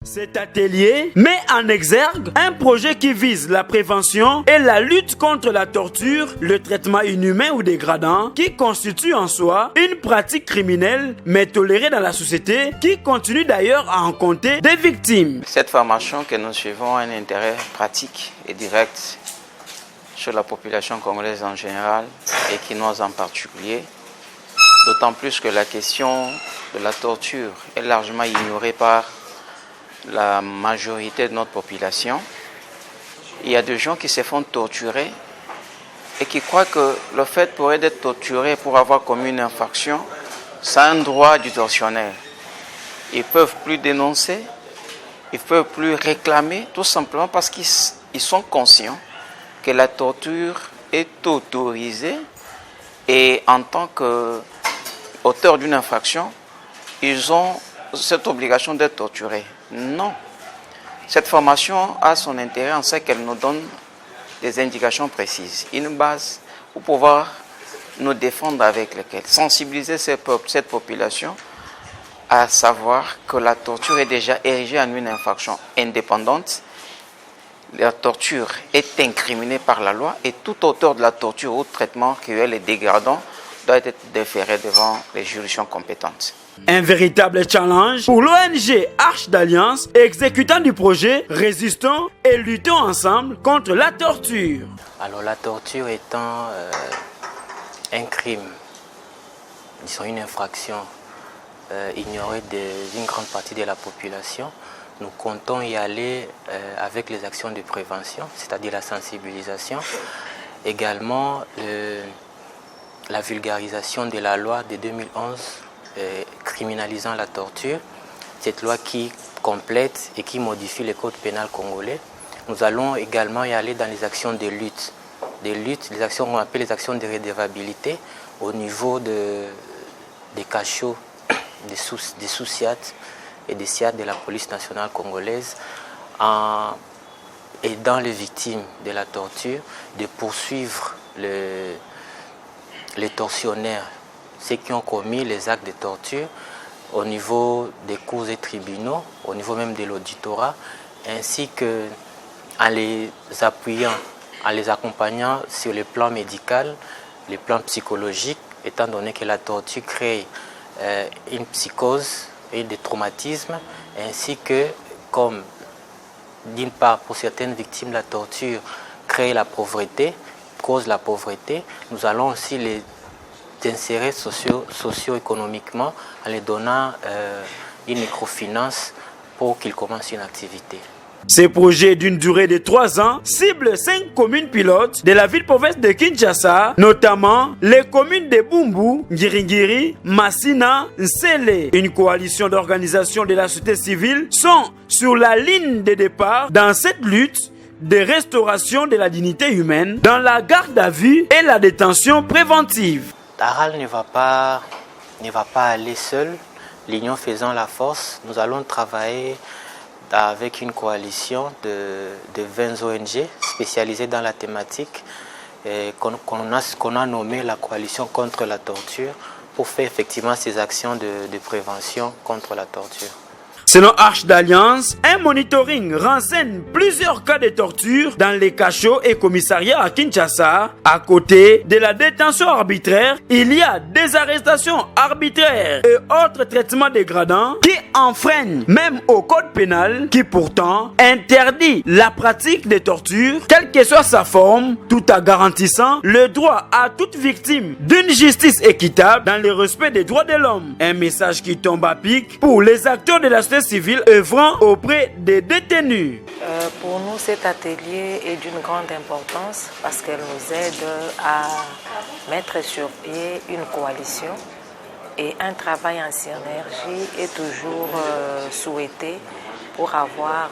Cet atelier met en exergue un projet qui vise la prévention et la lutte contre la torture, le traitement inhumain ou dégradant, qui constitue en soi une pratique criminelle mais tolérée dans la société, qui continue d'ailleurs à en compter des victimes. Cette formation que nous suivons a un intérêt pratique et direct sur la population congolaise en général et quinoise en particulier, d'autant plus que la question de la torture est largement ignorée par la majorité de notre population. Il y a des gens qui se font torturer et qui croient que le fait pour eux d'être torturé pour avoir commis une infraction, c'est un droit du tortionnaire. Ils ne peuvent plus dénoncer, ils ne peuvent plus réclamer, tout simplement parce qu'ils sont conscients que la torture est autorisée et en tant qu'auteur d'une infraction, ils ont cette obligation d'être torturés. Non. Cette formation a son intérêt en ce qu'elle nous donne des indications précises, une base pour pouvoir nous défendre avec laquelle sensibiliser cette population à savoir que la torture est déjà érigée en une infraction indépendante. La torture est incriminée par la loi et tout auteur de la torture ou de traitement cruel et dégradant doit être déféré devant les juridictions compétentes. Un véritable challenge pour l'ONG Arche d'Alliance, exécutant du projet Résistons et luttons ensemble contre la torture. Alors la torture étant un crime, disons une infraction ignorée d'une grande partie de la population, nous comptons y aller avec les actions de prévention, c'est-à-dire la sensibilisation, également la vulgarisation de la loi de 2011 criminalisant la torture, cette loi qui complète et qui modifie le code pénal congolais. Nous allons également y aller dans les actions de lutte, les actions qu'on appelle les actions de redevabilité au niveau des cachots, des sous-SIAT et des SIAT de la police nationale congolaise, aidant les victimes de la torture de poursuivre les tortionnaires, ceux qui ont commis les actes de torture au niveau des cours et tribunaux, au niveau même de l'auditorat, ainsi qu'en les appuyant, en les accompagnant sur le plan médical, le plan psychologique, étant donné que la torture crée une psychose et des traumatismes, ainsi que, comme d'une part pour certaines victimes la torture crée la pauvreté, cause la pauvreté, nous allons aussi les insérer socio-économiquement en les donnant une microfinance pour qu'ils commencent une activité. Ces projets d'une durée de 3 ans ciblent 5 communes pilotes de la ville-province de Kinshasa, notamment les communes de Bumbu, Ngiringiri, Massina, Nsele. Une coalition d'organisations de la société civile sont sur la ligne de départ dans cette lutte de restauration de la dignité humaine dans la garde à vue et la détention préventive. Aral ne va pas aller seul. L'union faisant la force, nous allons travailler avec une coalition de 20 ONG spécialisées dans la thématique qu'on a nommé la coalition contre la torture pour faire effectivement ces actions de prévention contre la torture. Selon Arche d'Alliance, un monitoring renseigne plusieurs cas de torture dans les cachots et commissariats à Kinshasa. À côté de la détention arbitraire, il y a des arrestations arbitraires et autres traitements dégradants qui enfreignent même au code pénal qui pourtant interdit la pratique des tortures, quelle que soit sa forme, tout en garantissant le droit à toute victime d'une justice équitable dans le respect des droits de l'homme. Un message qui tombe à pic pour les acteurs de la société civile œuvrant auprès des détenus. Pour nous, cet atelier est d'une grande importance parce qu'elle nous aide à mettre sur pied une coalition et un travail en synergie est toujours souhaité pour avoir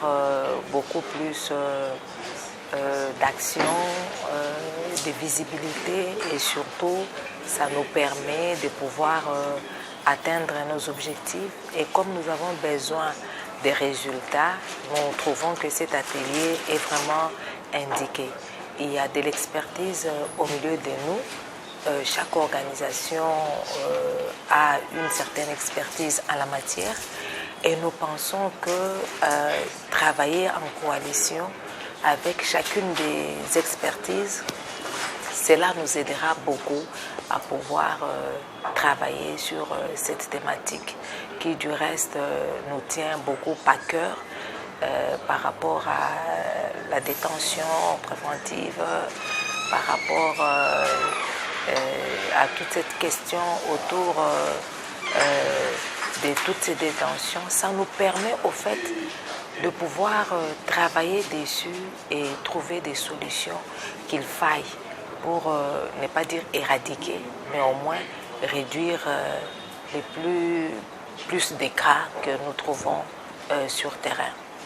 beaucoup plus d'action, de visibilité et surtout ça nous permet de pouvoir atteindre nos objectifs et comme nous avons besoin des résultats, nous trouvons que cet atelier est vraiment indiqué. Il y a de l'expertise au milieu de nous. Chaque organisation a une certaine expertise en la matière Et nous pensons que travailler en coalition avec chacune des expertises, cela nous aidera beaucoup à pouvoir travailler sur cette thématique qui du reste nous tient beaucoup à cœur par rapport à la détention préventive, par rapport à toute cette question autour de toutes ces détentions. Ça nous permet au fait de pouvoir travailler dessus et trouver des solutions qu'il faille pour ne pas dire éradiquer, mais au moins réduire les plus des cas que nous trouvons sur terrain.